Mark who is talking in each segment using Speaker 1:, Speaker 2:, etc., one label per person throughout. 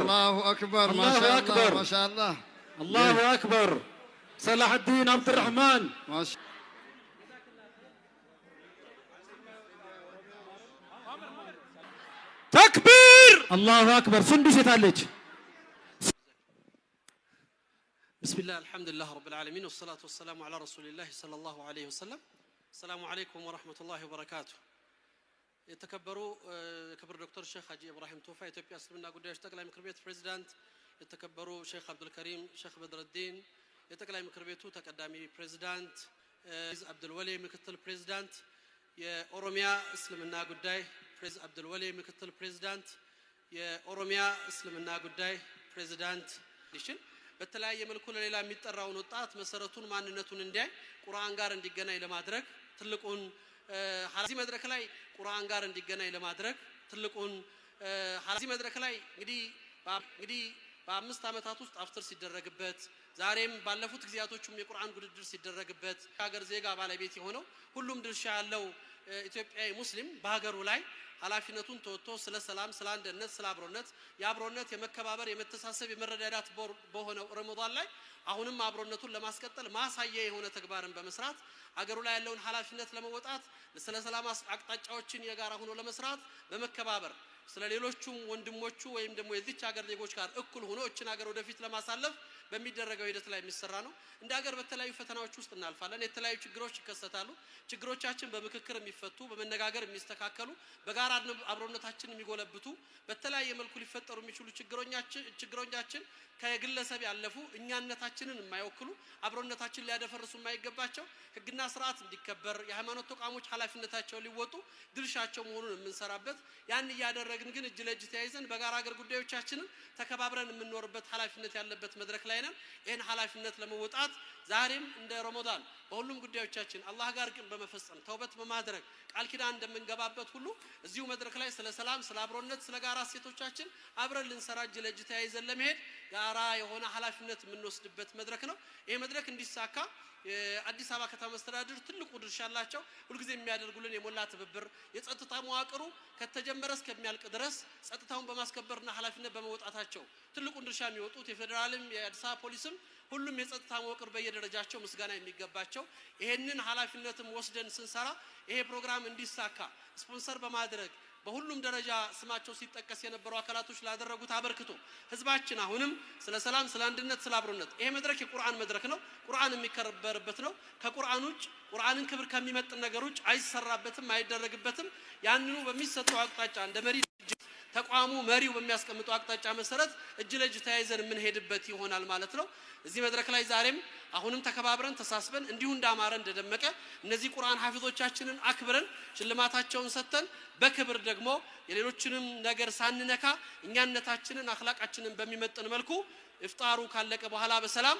Speaker 1: الله أكبر ما شاء الله ما شاء الله
Speaker 2: الله أكبر صلاح الدين عبد الرحمن
Speaker 1: ما شاء
Speaker 2: تكبير الله أكبر سندس يتعلج
Speaker 3: بسم الله الحمد لله رب العالمين والصلاة والسلام على رسول الله صلى الله عليه وسلم السلام عليكم ورحمة الله وبركاته يتكبروا كبر دكتور الشيخ حاجي إبراهيم توفى إثيوبيا اسلمنا قداش تقلع مكربيت بريزيدنت يتكبروا شيخ عبد الكريم شيخ بدر الدين يتقلع مكربيتو تقدامي بريزيدنت عبد الولي مكتل بريزيدنت يا أوروميا اسلمنا قداي بريز عبد الولي مكتل بريزيدنت يا أوروميا اسلمنا قداي بريزيدنت ليشن በተለያየ መልኩ ለሌላ የሚጠራውን ወጣት መሰረቱን ማንነቱን እንዲያይ ቁርአን ጋር እንዲገናኝ ለማድረግ ትልቁን ሐዚ መድረክ ላይ ቁርአን ጋር እንዲገናኝ ለማድረግ ትልቁን ሐዚ መድረክ ላይ እንግዲህ በአምስት አመታት ውስጥ አፍጥር ሲደረግበት ዛሬም ባለፉት ግዚያቶችም የቁርአን ውድድር ሲደረግበት ሀገር ዜጋ ባለቤት የሆነው ሁሉም ድርሻ ያለው ኢትዮጵያዊ ሙስሊም በሀገሩ ላይ ኃላፊነቱን ተወጥቶ ስለ ሰላም ስለ አንድነት ስለ አብሮነት የአብሮነት የመከባበር የመተሳሰብ የመረዳዳት በሆነው ረመዳን ላይ አሁንም አብሮነቱን ለማስቀጠል ማሳያ የሆነ ተግባርን በመስራት ሀገሩ ላይ ያለውን ኃላፊነት ለመወጣት ስለ ሰላም አቅጣጫዎችን የጋራ ሆኖ ለመስራት በመከባበር ስለ ሌሎቹም ወንድሞቹ ወይም ደግሞ የዚች ሀገር ዜጎች ጋር እኩል ሆኖ እችን ሀገር ወደፊት ለማሳለፍ በሚደረገው ሂደት ላይ የሚሰራ ነው። እንደ ሀገር በተለያዩ ፈተናዎች ውስጥ እናልፋለን። የተለያዩ ችግሮች ይከሰታሉ። ችግሮቻችን በምክክር የሚፈቱ በመነጋገር የሚስተካከሉ በጋራ አብሮነታችን የሚጎለብቱ በተለያየ መልኩ ሊፈጠሩ የሚችሉ ችግሮቻችን ከግለሰብ ያለፉ እኛነታችንን የማይወክሉ አብሮነታችን ሊያደፈርሱ የማይገባቸው ህግና ስርዓት እንዲከበር የሃይማኖት ተቋሞች ኃላፊነታቸውን ሊወጡ ድርሻቸው መሆኑን የምንሰራበት ያን ያደረግን ግን እጅ ለእጅ ተያይዘን በጋራ ሀገር ጉዳዮቻችንን ተከባብረን የምንኖርበት ኃላፊነት ያለበት መድረክ ላይ ነን። ይሄን ኃላፊነት ለመወጣት ዛሬም እንደ ረመዳን በሁሉም ጉዳዮቻችን አላህ ጋር ግን በመፈጸም ተውበት በማድረግ ቃል ኪዳን እንደምንገባበት ሁሉ እዚሁ መድረክ ላይ ስለ ሰላም ስለ አብሮነት ስለ ጋራ ሴቶቻችን አብረን ልንሰራ እጅ ለእጅ ተያይዘን ለመሄድ ጋራ የሆነ ኃላፊነት የምንወስድበት መድረክ ነው። ይሄ መድረክ እንዲሳካ አዲስ አበባ ከተማ መስተዳድር ትልቁ ድርሻ አላቸው። ሁሉ ጊዜ የሚያደርጉልን የሞላ ትብብር የጸጥታ መዋቅሩ ከተጀመረ እስከሚያልቅ ድረስ ጸጥታውን በማስከበርና ኃላፊነት በመወጣታቸው ትልቁን ድርሻ የሚወጡት የፌደራልም የአዲስ አበባ ፖሊስም ሁሉም የጸጥታ መዋቅር በየደረጃቸው ምስጋና የሚገባቸው ይሄንን ኃላፊነትም ወስደን ስንሰራ ይሄ ፕሮግራም እንዲሳካ ስፖንሰር በማድረግ በሁሉም ደረጃ ስማቸው ሲጠቀስ የነበሩ አካላቶች ላደረጉት አበርክቶ ህዝባችን አሁንም ስለ ሰላም ስለ አንድነት ስለ አብሮነት ይሄ መድረክ የቁርአን መድረክ ነው። ቁርአን የሚከበርበት ነው። ከቁርአን ውጭ ቁርአንን ክብር ከሚመጥን ነገር ውጭ አይሰራበትም አይደረግበትም። ያንኑ በሚሰጠው አቅጣጫ እንደ መሪ ተቋሙ መሪው በሚያስቀምጠው አቅጣጫ መሰረት እጅ ለእጅ ተያይዘን የምንሄድበት ይሆናል ማለት ነው። እዚህ መድረክ ላይ ዛሬም አሁንም ተከባብረን ተሳስበን እንዲሁ እንዳማረ እንደደመቀ እነዚህ ቁርአን ሐፊዞቻችንን አክብረን ሽልማታቸውን ሰጥተን በክብር ደግሞ የሌሎችንም ነገር ሳንነካ እኛነታችንን አኽላቃችንን በሚመጥን መልኩ ኢፍጣሩ ካለቀ በኋላ በሰላም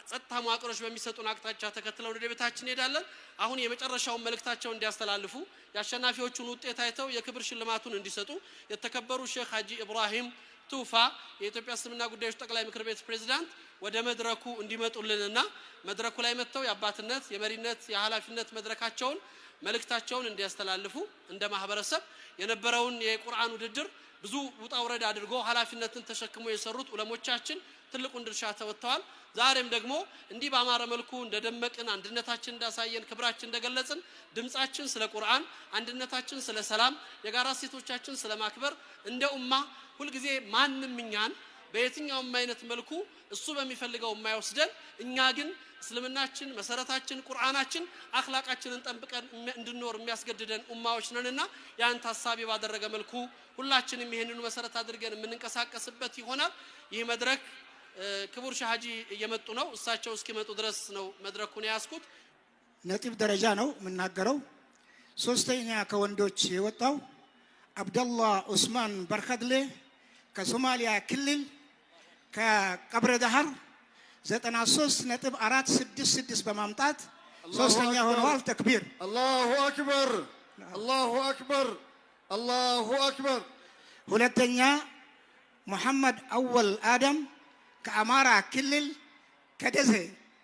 Speaker 3: ጸጥታ መዋቅሮች በሚሰጡን አቅጣጫ ተከትለው ወደ ቤታችን እንሄዳለን። አሁን የመጨረሻውን መልእክታቸውን እንዲያስተላልፉ ያሸናፊዎቹን ውጤት አይተው የክብር ሽልማቱን እንዲሰጡ የተከበሩ ሼክ ሐጂ ኢብራሂም ቱፋ የኢትዮጵያ እስልምና ጉዳዮች ጠቅላይ ምክር ቤት ፕሬዝዳንት ወደ መድረኩ እንዲመጡልንና መድረኩ ላይ መጥተው የአባትነት የመሪነት የኃላፊነት መድረካቸውን መልእክታቸውን እንዲያስተላልፉ እንደ ማህበረሰብ የነበረውን የቁርአን ውድድር ብዙ ውጣ ውረድ አድርጎ ኃላፊነትን ተሸክሞ የሰሩት ዑለሞቻችን ትልቁን ድርሻ ተወጥተዋል። ዛሬም ደግሞ እንዲህ ባማረ መልኩ እንደደመቅን አንድነታችን እንዳሳየን ክብራችን እንደገለጽን ድምጻችን ስለ ቁርአን አንድነታችን ስለ ሰላም የጋራ ሴቶቻችን ስለ ማክበር እንደ ኡማ ሁሉ ጊዜ ማንንም እኛን በየትኛውም አይነት መልኩ እሱ በሚፈልገው የማይወስደን እኛ ግን እስልምናችን መሰረታችን ቁርአናችን አኽላቃችንን ጠብቀን እንድንኖር የሚያስገድደን ኡማዎች ነንና ያን ታሳቢ ባደረገ መልኩ ሁላችንም ይሄንን መሰረት አድርገን የምንንቀሳቀስበት ይሆናል። ይህ መድረክ ክቡር ሼህ ሐጂ እየመጡ ነው። እሳቸው እስኪመጡ ድረስ ነው መድረኩን ያስኩት።
Speaker 4: ነጥብ ደረጃ ነው የምናገረው። ሶስተኛ ከወንዶች የወጣው አብደላህ ዑስማን በርከድሌ ከሶማሊያ ክልል ከቀብረ ዳህር 93.466 በማምጣት ሶስተኛ ሆነዋል። ተክቢር
Speaker 1: አላሁ አክበር አላሁ አክበር አላሁ አክበር።
Speaker 4: ሁለተኛ ሙሐመድ አወል አደም ከአማራ ክልል ከደሴ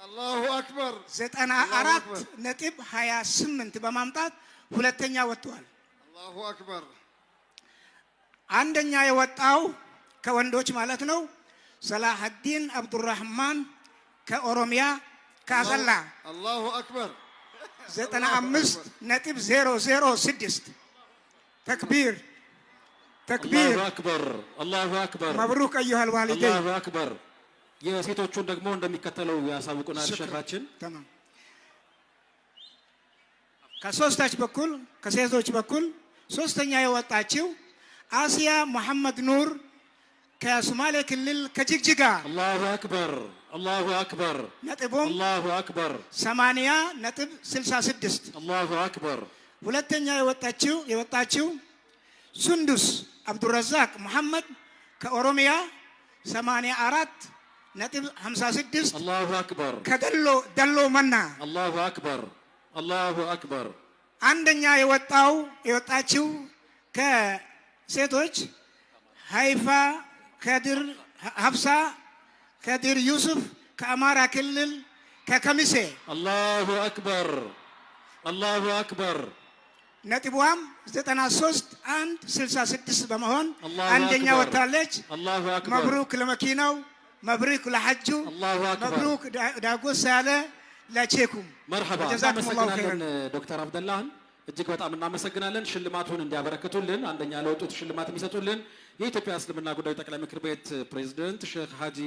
Speaker 1: አላሁ አክበር
Speaker 4: 94.28 በማምጣት ሁለተኛ ወጥቷል።
Speaker 1: አላሁ አክበር።
Speaker 4: አንደኛ የወጣው ከወንዶች ማለት ነው ሰላሐዲን አብዱራህማን ከኦሮሚያ ካሰላ
Speaker 1: አላሁ አክበር
Speaker 4: 95.006 ተክቢር ተክቢር
Speaker 2: አላሁ አክበር
Speaker 4: መብሩክ አዩሃ አልዋሊደይን
Speaker 2: አላሁ አክበር የሴቶቹን ደግሞ እንደሚከተለው ያሳውቁናል ሸኻችን
Speaker 4: ተማም ከሶስታች በኩል ከሴቶች በኩል ሶስተኛ የወጣችው አሲያ መሐመድ ኑር ከሶማሌ ክልል ከጅግጅጋ
Speaker 2: አላሁ አክበር
Speaker 4: ነጥቡም
Speaker 2: አላሁ አክበር
Speaker 4: 80.66
Speaker 2: አላሁ አክበር
Speaker 4: ሁለተኛ የወጣችው ሱንዱስ አብዱረዛቅ መሐመድ ከኦሮሚያ 84.56
Speaker 2: አላሁ አክበር
Speaker 4: ከደሎ መና
Speaker 2: አላሁ አክበር
Speaker 4: አንደኛ የወጣችው ከሴቶች ሃይፋ ከድር ሀፍሳ ከድር ዩሱፍ ከአማራ ክልል ከከሚሴ
Speaker 2: አላሁ አክበር
Speaker 4: ነጥቧም 93.166 በመሆን አንደኛ ወጣለች። መብሩክ ለመኪናው መብሩክ ለሐጁ መብሩክ ዳጎስ ያለ ለቼኩም
Speaker 2: መርሐባ
Speaker 4: ጀዛኩሙላሁ ኸይረን።
Speaker 2: ዶክተር አብደላህን እጅግ በጣም እናመሰግናለን። ሽልማቱን እንዲያበረክቱልን አንደኛ ለወጡት ሽልማት የሚሰጡልን የኢትዮጵያ እስልምና ጉዳዮች ጠቅላይ ምክር ቤት ፕሬዝዳንት ሼክ ሀጂ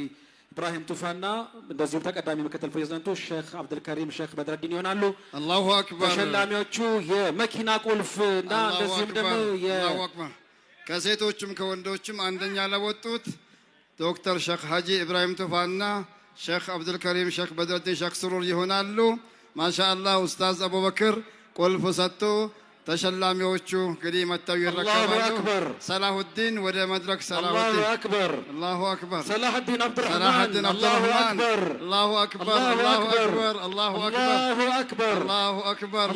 Speaker 2: ኢብራሂም ቱፋና እንደዚሁም ተቀዳሚ ምክትል ፕሬዝዳንቱ ሼክ አብዱልከሪም ሼክ በድረዲን ይሆናሉ።
Speaker 1: አላሁ አክበር።
Speaker 2: ተሸላሚዎቹ የመኪና ቁልፍ እና እንደዚሁም ደግሞ
Speaker 1: አላሁ አክበር ከሴቶችም ከወንዶችም አንደኛ ለወጡት ዶክተር ሼክ ሀጂ ኢብራሂም ቱፋና ሼክ አብዱልከሪም ሼክ በድረዲን ሼክ ስሩር ይሆናሉ። ማሻአላህ ኡስታዝ አቡበክር ቁልፍ ሰጥቶ ተሸላሚዎቹ እንግዲህ መጥተው ይረከባሉ። ሰላሁዲን ወደ መድረክ ሰላሁዲን አላሁ አክበር ሰላሁዲን አብዱራህማን አላሁ አክበር አላሁ አክበር አላሁ አክበር አላሁ አክበር አላሁ አክበር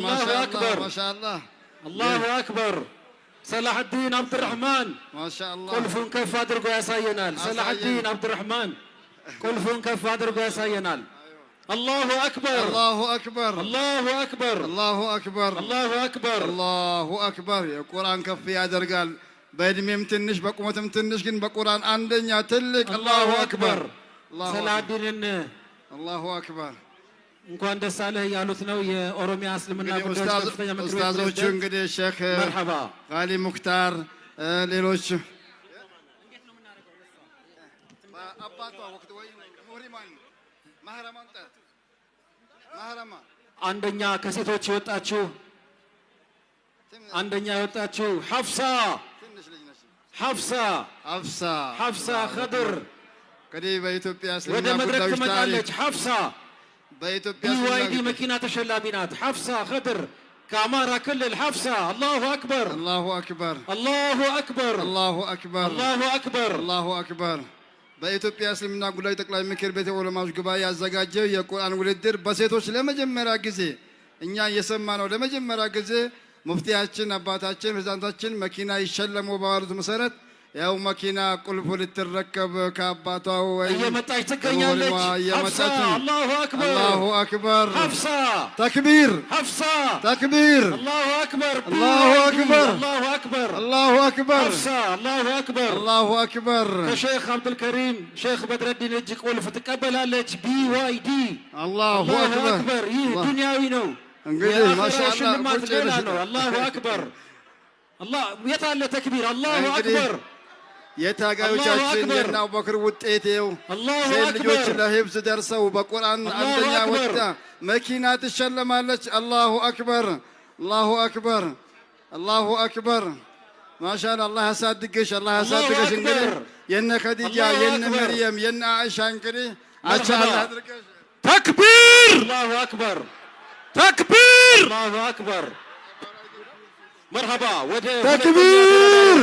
Speaker 1: ማሻአላህ
Speaker 2: አላሁ አክበር ሰላሁዲን አብዱራህማን
Speaker 1: ማሻአላህ
Speaker 2: ቁልፉን ከፍ አድርጎ ያሳየናል። ሰላሁዲን አብዱራህማን ቁልፉን ከፍ አድርጎ ያሳየናል። الله أكبر
Speaker 1: الله أكبر
Speaker 2: الله أكبر
Speaker 1: الله أكبر
Speaker 2: الله أكبر
Speaker 1: الله أكبر القرآن كفي هذا قال بيدميم تنش بقومتم تنش كن بقرآن عندنا تلك الله أكبر
Speaker 2: سلادين
Speaker 1: الله أكبر
Speaker 2: እንኳን ደስ አለህ ያሉት ነው የኦሮሚያ እስልምና ጉዳዮች ከፍተኛ ምክር ቤት
Speaker 1: ኡስታዞቹ እንግዲህ ሼክ
Speaker 2: መርሐባ
Speaker 1: ጋሊ ሙክታር ሌሎች አባቷ ወቅት ወይ ሙህሪማን
Speaker 2: አንደኛ ከሴቶች የወጣችው ሐፍሳ ኸድር
Speaker 1: እንግዲህ በኢትዮጵያ
Speaker 2: ወደ
Speaker 1: እስልምና
Speaker 2: መድረክ
Speaker 1: ጉዳዮች
Speaker 2: ትመጣለች።
Speaker 1: ታሪክ
Speaker 2: ሐፍሳ
Speaker 1: በኢትዮጵያ
Speaker 2: ቢዋይዲ መኪና ተሸላሚ ናት። ሐፍሳ ኸድር ከአማራ ክልል ሐፍሳ አላሁ አክበር
Speaker 1: አላሁ አክበር
Speaker 2: አላሁ አክበር
Speaker 1: አላሁ አክበር
Speaker 2: አላሁ አክበር
Speaker 1: አላሁ አክበር በኢትዮጵያ እስልምና ጉዳዮች ጠቅላይ ምክር ቤት የዑለማዎች ጉባኤ ያዘጋጀው የቁርአን ውድድር በሴቶች ለመጀመሪያ ጊዜ እኛ የሰማነው ለመጀመሪያ ጊዜ ሙፍቲያችን አባታችን ፕሬዝዳንታችን መኪና ይሸለሙ ባሉት መሰረት ያው መኪና ቁልፍ ልትረከብ ከአባቷ ወይ
Speaker 2: እየመጣች ትገኛለች። ሐፍሳ አላሁ አክበር
Speaker 1: አላሁ አክበር
Speaker 2: ሐፍሳ
Speaker 1: ተክቢር
Speaker 2: ሐፍሳ
Speaker 1: ተክቢር
Speaker 2: አላሁ አክበር
Speaker 1: አላሁ አክበር
Speaker 2: አላሁ አክበር
Speaker 1: አላሁ አክበር
Speaker 2: ሐፍሳ አላሁ አክበር
Speaker 1: አላሁ አክበር
Speaker 2: ከሼክ አብዱልከሪም ሼክ በድረዲን እጅ ቁልፍ ትቀበላለች። ቢዋይዲ
Speaker 1: አላሁ አክበር
Speaker 2: ይህ ዱንያዊ ነው።
Speaker 1: እንግዲህ ማሻአላህ
Speaker 2: ሽልማት ሌላ ነው። አላሁ አክበር አላህ የት አለ ተክቢር? አላሁ አክበር
Speaker 1: የታጋዮቻችን የእነ አቡበክር ውጤት ይኸው ሴት ልጆች ለሂፍዝ ደርሰው በቁርአን አንደኛ ወጣ መኪና ትሸለማለች። አላሁ አክበር አላሁ አክበር አላሁ አክበር ማሻአላህ አላህ ያሳድግሽ አላህ ያሳድግሽ። እንግዲህ የነ ኸዲጃ የነ መርየም የነ አኢሻ እንግዲህ አቻ አላህ ያድርግሽ።
Speaker 2: ተክቢር አላሁ አክበር ተክቢር አላሁ አክበር መርሐባ
Speaker 1: ተክቢር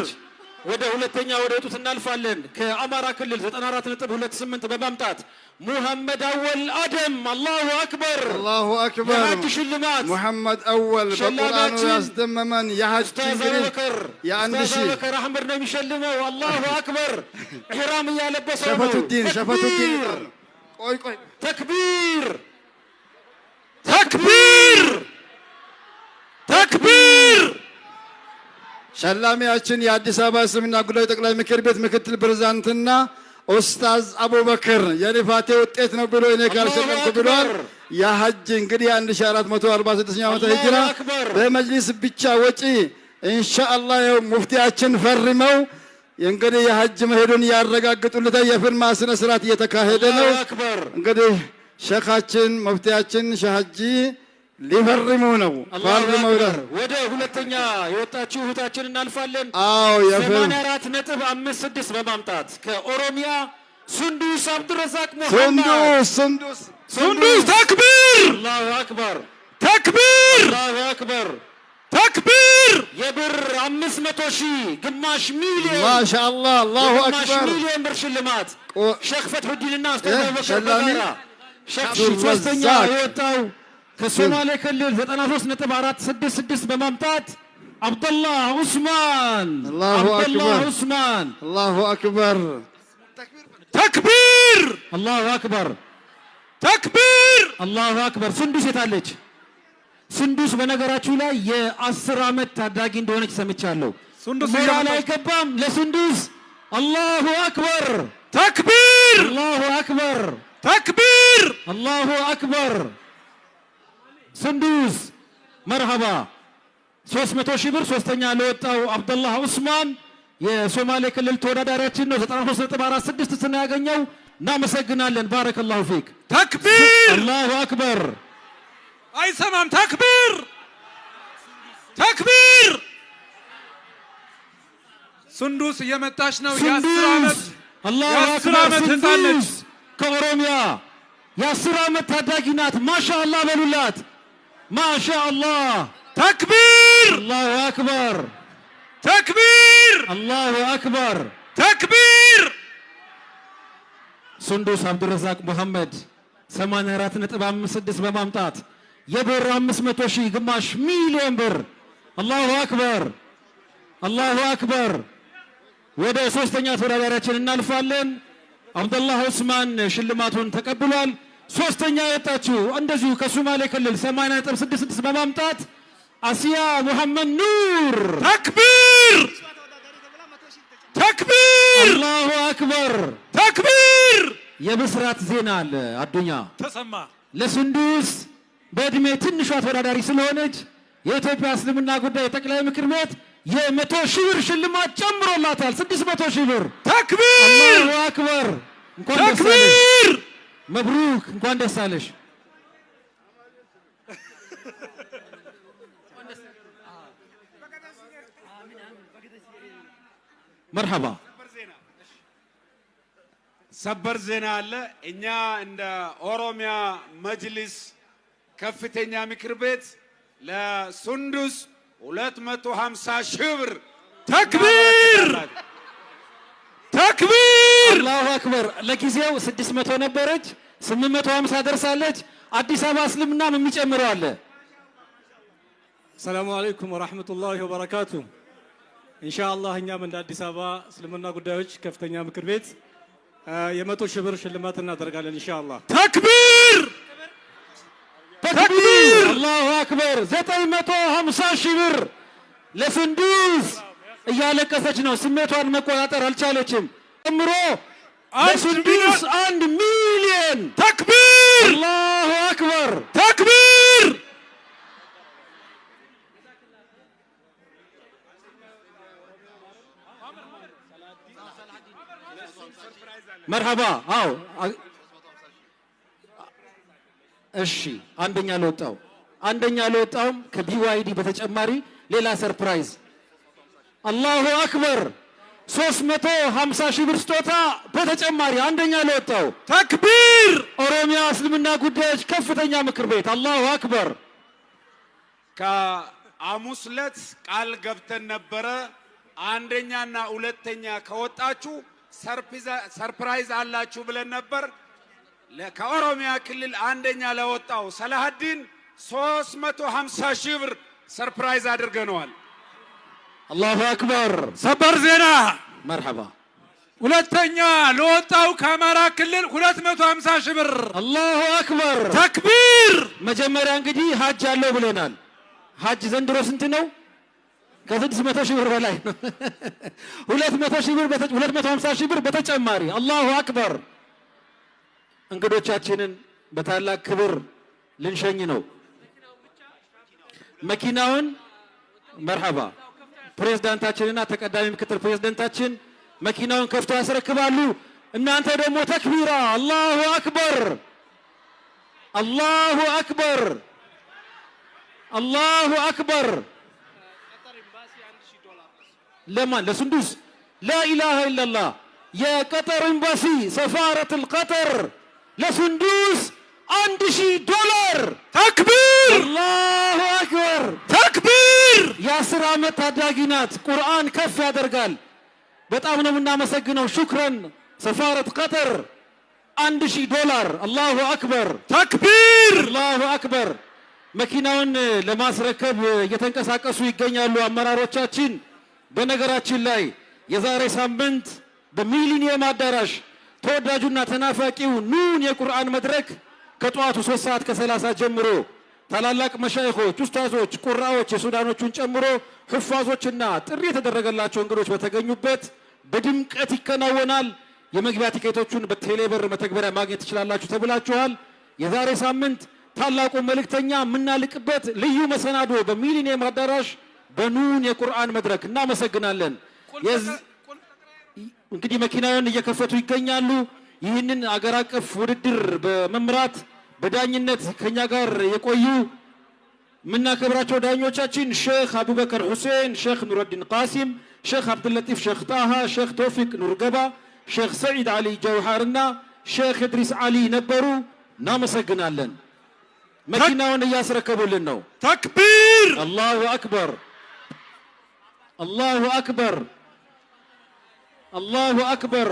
Speaker 2: ወደ ሁለተኛ ወደ ወጡት እናልፋለን። ከአማራ ክልል 94.28 በማምጣት ሙሐመድ አወል አደም አላሁ አክበር
Speaker 1: አላሁ አክበር
Speaker 2: የሐጅ ሽልማት
Speaker 1: ሙሐመድ አወል በቁርአኑ ያስደመመን የሐጅ እንግዲህ የአንድ ሺህ
Speaker 2: አቡበከር አህመድ ነው የሚሸልመው። አላሁ አክበር ኢህራም እያለበሰው ነው።
Speaker 1: ሸፈቱዲን ቆይ
Speaker 2: ተክቢር ተክቢር ተክቢር
Speaker 1: ሸላሚያችን የአዲስ አበባ እስልምና ጉዳዮች ጠቅላይ ምክር ቤት ምክትል ፕሬዝዳንትና ኡስታዝ አቡበክር የልፋቴ ውጤት ነው ብሎ እኔ ካልሸለምኩ ብሏል። የሐጅ እንግዲህ 1446 ዓመተ ሂጅራ በመጅሊስ ብቻ ወጪ ኢንሻአላህ ሙፍቲያችን ፈርመው እንግዲህ የሐጅ መሄዱን ያረጋግጡለት የፊርማ ስነ ስርዓት እየተካሄደ ነው። እንግዲህ ሸኻችን ሙፍቲያችን ሸሃጂ ሊፈርሙ ነው። ፈርመው
Speaker 2: ወደ ሁለተኛ የወጣችሁ እህታችን እናልፋለን።
Speaker 1: አዎ
Speaker 2: 84.56 በማምጣት ከኦሮሚያ ሱንዱስ አብዱረዛቅ መሐመድ ሱንዱስ ተክቢር አላሁ አክበር ተክቢር አላሁ አክበር ተክቢር የብር 500,000 ግማሽ ሚሊዮን
Speaker 1: ማሻአላህ አላሁ አክበር
Speaker 2: ግማሽ ሚሊዮን ብር ሽልማት ሼክ ፈትሁዲንና ኡስታዝ አቡበከር በጋራ ሼክ ሶስተኛ የወጣው ከሶማሌ ክልል 93.466 በማምጣት አብደላህ ዑስማን
Speaker 1: አላሁ አክበር
Speaker 2: ተክቢር አላሁ አክበር ተክቢር አላሁ አክበር። ሱንዱስ የታለች? ሱንዱስ በነገራችሁ ላይ የ10 ዓመት ታዳጊ እንደሆነች ሰምቻለሁ። ሱንዱስ ሞራል አይገባም ለሱንዱስ። አላሁ አክበር ተክቢር አላሁ አክበር ተክቢር አላሁ አክበር። ሱንዱስ መርሃባ 300,000 ብር ሶስተኛ ለወጣው አብደላህ ዑስማን የሶማሌ ክልል ተወዳዳሪያችን ነው። 93.46 ስናገኘው እናመሰግናለን። ባረከላሁ ፊክ ተክቢር አላሁ አክበር አይሰማም ተክቢር ተክቢር።
Speaker 5: ሱንዱስ እየመጣች ነው። የ10 ዓመት
Speaker 2: አላሁ አክበር ሱንዱስ ከኦሮሚያ የ10 ዓመት ታዳጊ ናት። ማሻአላህ በሉላት ማሻአላህ ተክቢር አላሁ አክበር ተክቢር አላሁ አክበር ተክቢር። ሱንዱስ አብዱረዛቅ መሐመድ 84.56 በማምጣት የብር 500,000 ግማሽ ሚሊዮን ብር አላሁ አክበር አላሁ አክበር። ወደ ሶስተኛ ተወዳዳሪያችን እናልፋለን። አብደላህ ዑስማን ሽልማቱን ተቀብሏል። ሶስተኛ የወጣችው እንደዚሁ ከሶማሌ ክልል 80.66 በማምጣት አሲያ ሙሐመድ ኑር ተክቢር ተክቢር አላሁ አክበር ተክቢር። የብስራት ዜና አለ አዱኛ
Speaker 5: ተሰማ
Speaker 2: ለሱንዱስ በእድሜ ትንሿ ተወዳዳሪ ስለሆነች የኢትዮጵያ እስልምና ጉዳይ ጠቅላይ ምክር ቤት የ100,000 ብር ሽልማት ጨምሮላታል። 600,000 ብር ተክቢር አላሁ አክበር። እንኳን ደስ አለሽ መብሩክ እንኳን ደስ አለሽ። መርሐባ
Speaker 5: ሰበር ዜና አለ። እኛ እንደ ኦሮሚያ መጅሊስ ከፍተኛ ምክር ቤት ለሱንዱስ 250,000 ብር
Speaker 2: ተክቢር ተክቢር አላሁ አክበር። ለጊዜው 600 ነበረች 850 ደርሳለች። አዲስ አበባ እስልምናም የሚጨምረው አለ።
Speaker 6: ሰላሙ አለይኩም ወራህመቱላሂ ወበረካቱ። ኢንሻአላህ እኛም እንደ አዲስ አበባ እስልምና ጉዳዮች ከፍተኛ ምክር ቤት የ100,000 ብር ሽልማት እናደርጋለን ኢንሻአላህ።
Speaker 2: ተክቢር ተክቢር አላሁ አክበር። 950,000 ብር ለሱንዱስ እያለቀሰች ነው። ስሜቷን መቆጣጠር አልቻለችም። ጨምሮ ለሱንዱስ 1 ሚሊዮን ተክቢር አላሁ አክበር ተክቢር። መርሐባ አዎ እሺ። አንደኛ ለወጣውም ከቢዋይዲ በተጨማሪ ሌላ ሰርፕራይዝ አላሁ አክበር 350,000 ብር ስጦታ በተጨማሪ አንደኛ ለወጣው ተክቢር ኦሮሚያ እስልምና ጉዳዮች ከፍተኛ ምክር ቤት አላሁ አክበር።
Speaker 5: ከሐሙስ ዕለት ቃል ገብተን ነበረ። አንደኛና ሁለተኛ ከወጣችሁ ሰርፕራይዝ አላችሁ ብለን ነበር። ከኦሮሚያ ክልል አንደኛ ለወጣው ሰላሀዲን 350,000 ብር ሰርፕራይዝ አድርገነዋል።
Speaker 2: አላሁ አክበር።
Speaker 5: ሰበር ዜና
Speaker 2: መርሐባ።
Speaker 5: ሁለተኛ ለወጣው ከአማራ ክልል 250,000 ብር
Speaker 2: አላሁ አክበር
Speaker 5: ተክቢር።
Speaker 2: መጀመሪያ እንግዲህ ሀጅ አለው ብለናል። ሀጅ ዘንድሮ ስንት ነው? ከ600 ሺህ ብር በላይ ነው። 200 ሺህ ብር 250 ሺህ ብር በተጨማሪ አላሁ አክበር። እንግዶቻችንን በታላቅ ክብር ልንሸኝ ነው። መኪናውን መርሐባ ፕሬዝዳንታችንና ተቀዳሚ ምክትል ፕሬዝዳንታችን መኪናውን ከፍተው ያስረክባሉ። እናንተ ደግሞ ተክቢራ አላሁ አክበር አላሁ አክበር አላሁ አክበር። ለማን ለሱንዱስ ላኢላሃ ኢላላህ የቀጠር ኤምባሲ ሰፋረት القطر ለሱንዱስ $1000
Speaker 5: ተክቢር
Speaker 2: አላሁ አክበር
Speaker 5: ተክቢር።
Speaker 2: የ10 ዓመት ታዳጊ ናት። ቁርአን ከፍ ያደርጋል። በጣም ነው የምናመሰግነው። ሹክራን ሰፋረት ቀጠር $1000 አላሁ አክበር
Speaker 5: ተክቢር
Speaker 2: አላሁ አክበር። መኪናውን ለማስረከብ እየተንቀሳቀሱ ይገኛሉ አመራሮቻችን። በነገራችን ላይ የዛሬ ሳምንት በሚሊኒየም አዳራሽ ተወዳጁና ተናፋቂው ኑን የቁርአን መድረክ ከጠዋቱ 3:30 ጀምሮ ታላላቅ መሻይኾች፣ ኡስታዞች፣ ቁራዎች የሱዳኖቹን ጨምሮ ህፋዞችና ጥሪ የተደረገላቸው እንግዶች በተገኙበት በድምቀት ይከናወናል። የመግቢያ ቲኬቶቹን በቴሌብር መተግበሪያ ማግኘት ትችላላችሁ ተብላችኋል። የዛሬ ሳምንት ታላቁ መልእክተኛ የምናልቅበት ልዩ መሰናዶ በሚሊኒየም አዳራሽ በኑን የቁርአን መድረክ እናመሰግናለን። እንግዲህ መኪናውን እየከፈቱ ይገኛሉ። ይህንን አገር አቀፍ ውድድር በመምራት በዳኝነት ከኛ ጋር የቆዩ የምናከብራቸው ዳኞቻችን ሼክ አቡበከር ሁሴን፣ ሼክ ኑረዲን ቃሲም፣ ሼክ አብዱልለጢፍ ሼክ ጣሃ፣ ሼክ ቶፊቅ ኑርገባ፣ ሼክ ሰዒድ አሊ ጀውሃርና ሼክ ኢድሪስ አሊ ነበሩ። እናመሰግናለን። መኪናውን እያስረከቡልን ነው።
Speaker 5: ተክቢር
Speaker 2: አላሁ አክበር አላሁ አክበር አላሁ አክበር